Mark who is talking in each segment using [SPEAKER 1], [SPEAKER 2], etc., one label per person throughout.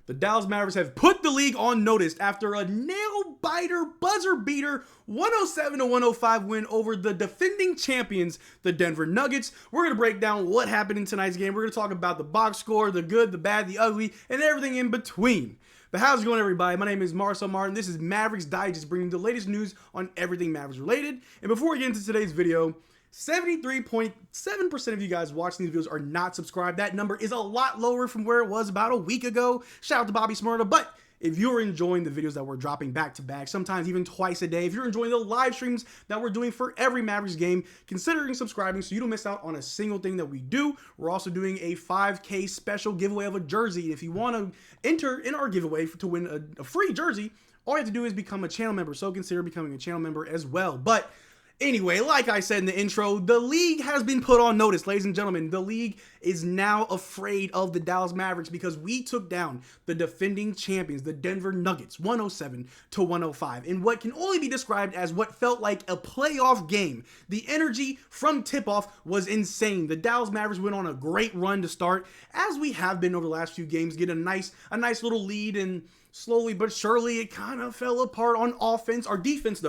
[SPEAKER 1] The Dallas Mavericks have put the league on notice after a nail-biter, buzzer-beater, 107-105 win over the defending champions, the Denver Nuggets. We're going to break down what happened in tonight's game. We're going to talk about the box score, the good, the bad, the ugly, and everything in between. But how's it going, everybody? My name is Marcel Martin. This is Mavs Digest, bringing the latest news on everything Mavericks related. And before we get into today's video, 73.7% of you guys watching these videos are not subscribed. That number is a lot lower from where it was about a week ago. Shout out to Bobby Smurda. But if you're enjoying the videos that we're dropping back to back, sometimes even twice a day, if you're enjoying the live streams that we're doing for every Mavericks game, considering subscribing so you don't miss out on a single thing that we do. We're also doing a 5K special giveaway of a jersey. If you want to enter in our giveaway to win a free jersey, all you have to do is become a channel member. So consider becoming a channel member as well. But anyway, like I said in the intro, the league has been put on notice, ladies and gentlemen. The league is now afraid of the Dallas Mavericks because we took down the defending champions, the Denver Nuggets, 107-105, in what can only be described as what felt like a playoff game. The energy from tip-off was insane. The Dallas Mavericks went on a great run to start, as we have been over the last few games, get a nice little lead, and slowly but surely, it kind of fell apart on offense. Our defense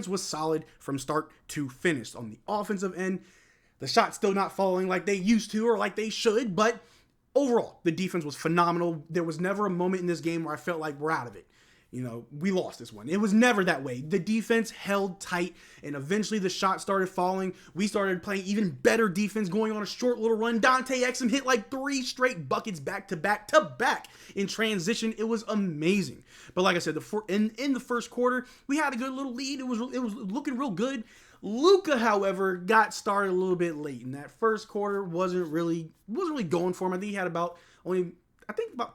[SPEAKER 1] was solid from start to finish. On the offensive end, the shots still not falling like they used to or like they should, but overall, the defense was phenomenal. There was never a moment in this game where I felt like we're out of it. You know, we lost this one. It was never that way. The defense held tight, and eventually the shots started falling. We started playing even better defense, going on a short little run. Dante Exum hit like 3 straight buckets back to back in transition. It was amazing. But like I said, in the first quarter, we had a good little lead. It was looking real good. Luka, however, got started a little bit late, and that first quarter wasn't really going for him. I think he had about 10,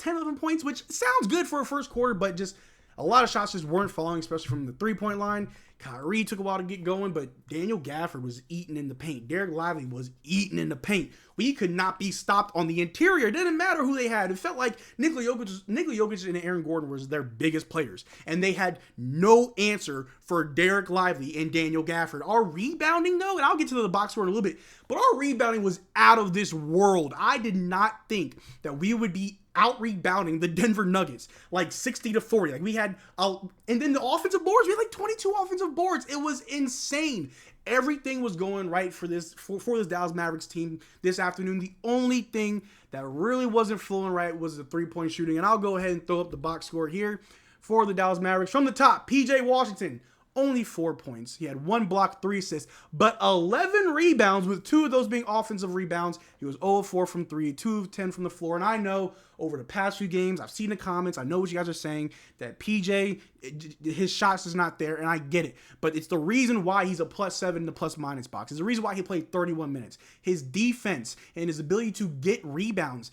[SPEAKER 1] 11 points, which sounds good for a first quarter, but just a lot of shots just weren't falling, especially from the three-point line. Kyrie took a while to get going, but Daniel Gafford was eating in the paint. Derrick Lively was eating in the paint. We could not be stopped on the interior. It didn't matter who they had. It felt like Nikola Jokic and Aaron Gordon was their biggest players, and they had no answer for Derrick Lively and Daniel Gafford. Our rebounding, though, and I'll get to the box score in a little bit, but our rebounding was out of this world. I did not think that we would be out rebounding the Denver Nuggets like 60-40. Like we had, and then the offensive boards, we had like 22 offensive boards. It was insane. Everything was going right for this Dallas Mavericks team this afternoon. The only thing that really wasn't flowing right was the three-point shooting. And I'll go ahead and throw up the box score here for the Dallas Mavericks. From the top, PJ Washington, only 4 points. He had 1 block, 3 assists, but 11 rebounds, with 2 of those being offensive rebounds. He was 0 of 4 from 3, 2 of 10 from the floor. And I know over the past few games, I've seen the comments, I know what you guys are saying, that PJ, his shots is not there, and I get it. But it's the reason why he's a +7 in the +- box. It's the reason why he played 31 minutes. His defense and his ability to get rebounds,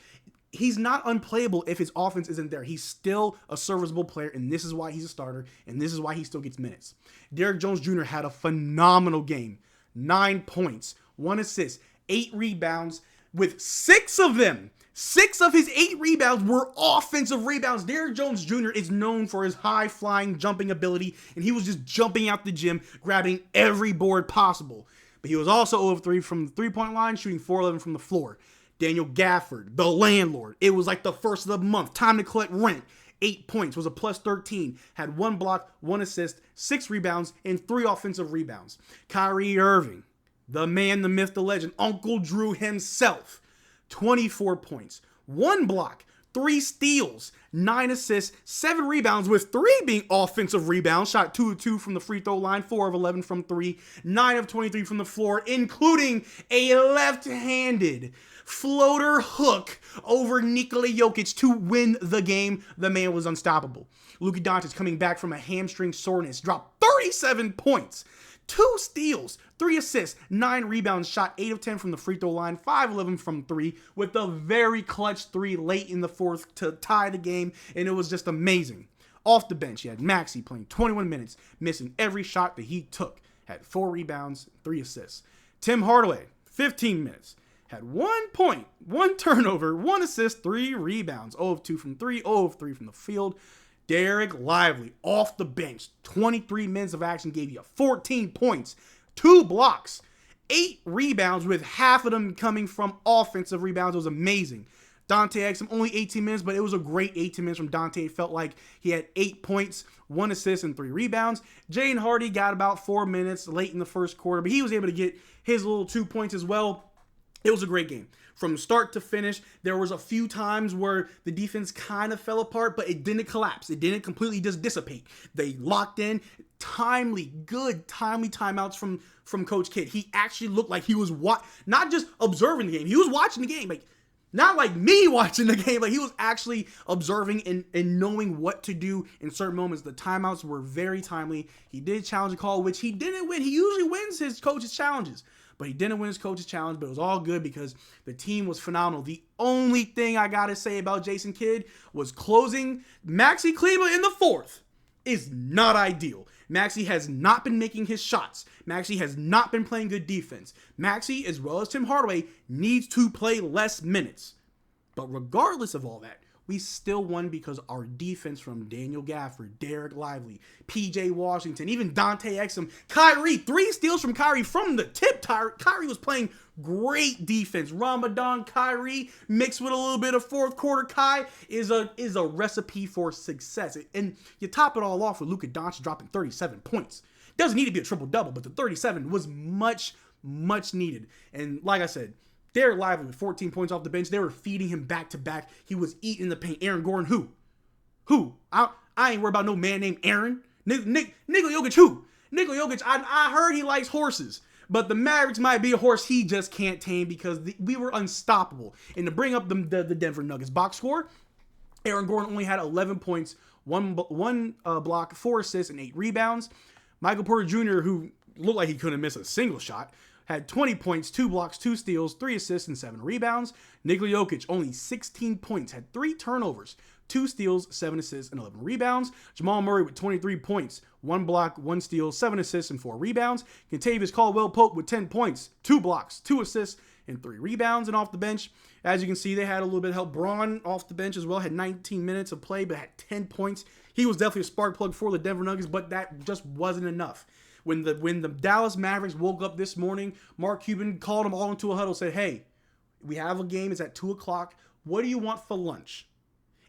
[SPEAKER 1] he's not unplayable if his offense isn't there. He's still a serviceable player, and this is why he's a starter, and this is why he still gets minutes. Derrick Jones Jr. had a phenomenal game. 9 points, 1 assist, 8 rebounds, with 6 of them. 6 of his 8 rebounds were offensive rebounds. Derrick Jones Jr. is known for his high-flying jumping ability, and he was just jumping out the gym, grabbing every board possible. But he was also 0 of 3 from the three-point line, shooting 4-11 from the floor. Daniel Gafford, the landlord. It was like the first of the month. Time to collect rent. 8 points, was a +13. Had 1 block, 1 assist, 6 rebounds, and 3 offensive rebounds. Kyrie Irving, the man, the myth, the legend, Uncle Drew himself. 24 points, 1 block, 3 steals, 9 assists, 7 rebounds, with 3 being offensive rebounds. Shot 2 of 2 from the free throw line, 4 of 11 from 3, 9 of 23 from the floor, including a left-handed floater hook over Nikola Jokic to win the game. The man was unstoppable. Luka Doncic, coming back from a hamstring soreness, dropped 37 points. 2 steals, 3 assists, 9 rebounds, shot 8 of 10 from the free throw line, 5 of 11 from 3, with a very clutch 3 late in the fourth to tie the game, and it was just amazing. Off the bench, you had Maxey playing 21 minutes, missing every shot that he took, had 4 rebounds, 3 assists. Tim Hardaway, 15 minutes, had 1 point, 1 turnover, 1 assist, 3 rebounds, 0 of 2 from 3, 0 of 3 from the field. Derrick Lively, off the bench, 23 minutes of action, gave you 14 points, 2 blocks, 8 rebounds, with half of them coming from offensive rebounds. It was amazing. Dante Exum, only 18 minutes, but it was a great 18 minutes from Dante. It felt like he had 8 points, 1 assist, and 3 rebounds. Jaden Hardy got about 4 minutes late in the first quarter, but he was able to get his little 2 points as well. It was a great game. From start to finish, there was a few times where the defense kind of fell apart, but it didn't collapse. It didn't completely just dissipate. They locked in timely timeouts from Coach Kidd. He actually looked like he was not just observing the game. He was watching the game. Like, not like me watching the game. Like, he was actually observing and knowing what to do in certain moments. The timeouts were very timely. He did challenge a call, which he didn't win. He usually wins his coach's challenges. But he didn't win his coach's challenge, but it was all good because the team was phenomenal. The only thing I got to say about Jason Kidd was closing Maxi Kleber in the fourth is not ideal. Maxi has not been making his shots. Maxi has not been playing good defense. Maxi, as well as Tim Hardaway, needs to play less minutes. But regardless of all that, we still won because our defense from Daniel Gafford, Derrick Lively, PJ Washington, even Dante Exum, Kyrie, 3 steals from Kyrie from the tip. Kyrie was playing great defense. Ramadan Kyrie mixed with a little bit of fourth quarter Kai is a recipe for success. And you top it all off with Luka Doncic dropping 37 points. Doesn't need to be a triple-double, but the 37 was much needed. And like I said, Derrick Lively with 14 points off the bench. They were feeding him back to back. He was eating the paint. Aaron Gordon, who? I ain't worried about no man named Aaron. Nikola Jokic, who? Nikola Jokic, I heard he likes horses. But the Mavericks might be a horse he just can't tame because we were unstoppable. And to bring up the Denver Nuggets box score, Aaron Gordon only had 11 points, one block, 4 assists, and 8 rebounds. Michael Porter Jr., who looked like he couldn't miss a single shot, had 20 points, 2 blocks, 2 steals, 3 assists, and 7 rebounds. Nikola Jokic, only 16 points, had 3 turnovers, 2 steals, 7 assists, and 11 rebounds. Jamal Murray with 23 points, 1 block, 1 steal, 7 assists, and 4 rebounds. Kentavious Caldwell-Pope with 10 points, 2 blocks, 2 assists, and 3 rebounds. And off the bench, as you can see, they had a little bit of help. Braun off the bench as well, had 19 minutes of play, but had 10 points. He was definitely a spark plug for the Denver Nuggets, but that just wasn't enough. When the Dallas Mavericks woke up this morning, Mark Cuban called them all into a huddle, said, hey, we have a game. It's at 2 o'clock. What do you want for lunch?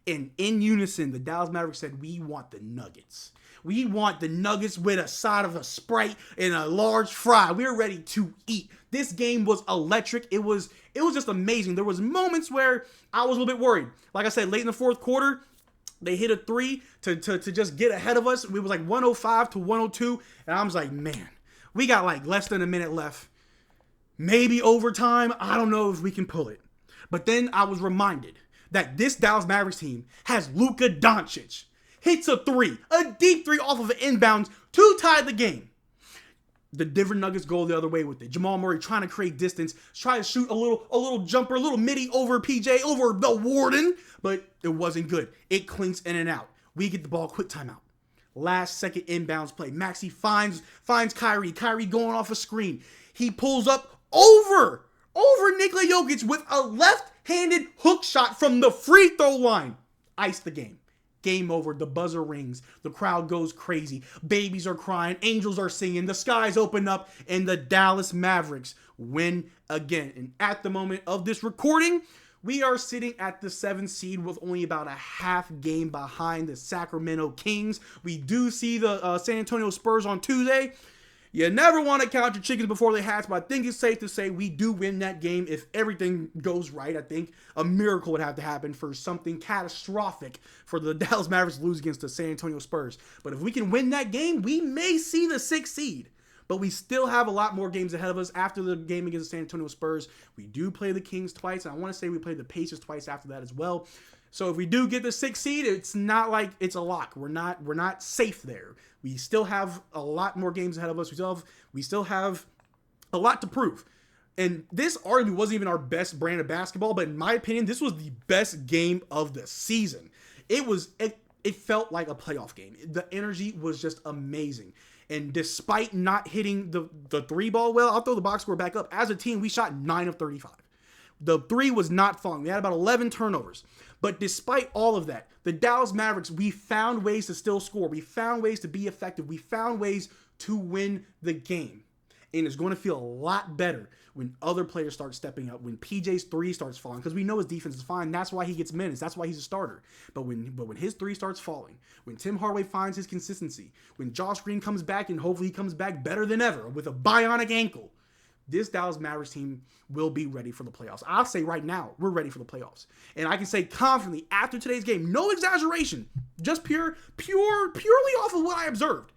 [SPEAKER 1] And in unison, the Dallas Mavericks said, we want the nuggets. We want the nuggets with a side of a Sprite and a large fry. We're ready to eat. This game was electric. It was just amazing. There was moments where I was a little bit worried. Like I said, late in the fourth quarter, they hit a 3 to just get ahead of us. It was like 105 to 102. And I was like, man, we got like less than a minute left. Maybe overtime. I don't know if we can pull it. But then I was reminded that this Dallas Mavericks team has Luka Doncic. Hits a 3, a deep 3 off of an inbounds to tie the game. The Denver Nuggets go the other way with it. Jamal Murray trying to create distance, try to shoot a little jumper, a little midi over PJ, over the Warden, but it wasn't good. It clinks in and out. We get the ball, quick timeout. Last second inbounds play. Maxi finds Kyrie. Kyrie going off a screen. He pulls up over Nikola Jokic with a left-handed hook shot from the free throw line. Ice the game. Game over. The buzzer rings. The crowd goes crazy. Babies are crying. Angels are singing. The skies open up. And the Dallas Mavericks win again. And at the moment of this recording, we are sitting at the 7th seed with only about a half game behind the Sacramento Kings. We do see the San Antonio Spurs on Tuesday. You never want to count your chickens before they hatch, but I think it's safe to say we do win that game if everything goes right. I think a miracle would have to happen for something catastrophic for the Dallas Mavericks to lose against the San Antonio Spurs. But if we can win that game, we may see the 6th seed. But we still have a lot more games ahead of us after the game against the San Antonio Spurs. We do play the Kings twice, and I want to say we play the Pacers twice after that as well. So if we do get the 6th seed, it's not like it's a lock. We're not safe there. We still have a lot more games ahead of us. We still have a lot to prove. And this arguably wasn't even our best brand of basketball, but in my opinion, this was the best game of the season. It felt like a playoff game. The energy was just amazing. And despite not hitting the 3 ball well, I'll throw the box score back up. As a team, we shot 9 of 35. The 3 was not falling. We had about 11 turnovers. But despite all of that, the Dallas Mavericks, we found ways to still score. We found ways to be effective. We found ways to win the game. And it's going to feel a lot better when other players start stepping up, when PJ's 3 starts falling, because we know his defense is fine. That's why he gets minutes. That's why he's a starter. But when his 3 starts falling, when Tim Hardaway finds his consistency, when Josh Green comes back, and hopefully he comes back better than ever with a bionic ankle, this Dallas Mavericks team will be ready for the playoffs. I'll say right now, we're ready for the playoffs. And I can say confidently after today's game, no exaggeration, just purely off of what I observed,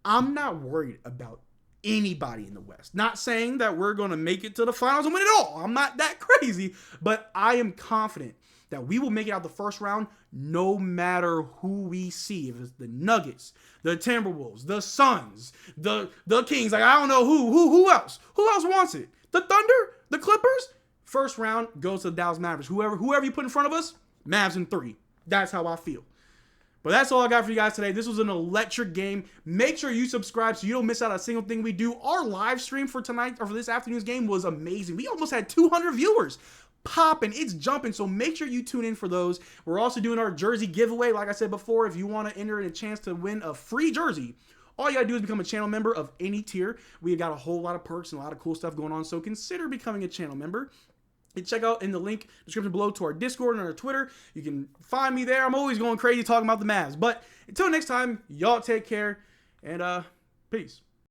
[SPEAKER 1] I'm not worried about anybody in the West. Not saying that we're going to make it to the finals and win it all. I'm not that crazy, but I am confident that we will make it out the first round no matter who we see. If it's the Nuggets, the Timberwolves, the Suns, the Kings, like I don't know who else. Who else wants it? The Thunder? The Clippers? First round goes to the Dallas Mavericks. Whoever you put in front of us, Mavs in 3. That's how I feel. But that's all I got for you guys today. This was an electric game. Make sure you subscribe so you don't miss out on a single thing we do. Our live stream for tonight, or for this afternoon's game, was amazing. We almost had 200 viewers. Popping, it's jumping, so make sure you tune in for those. We're also doing our jersey giveaway. Like I said before, if you want to enter in a chance to win a free jersey, all you gotta do is become a channel member of any tier. We've got a whole lot of perks and a lot of cool stuff going on, so consider becoming a channel member. And check out in the link description below to our Discord and our Twitter. You can find me there. I'm always going crazy talking about the Mavs. But until next time, y'all take care, and peace.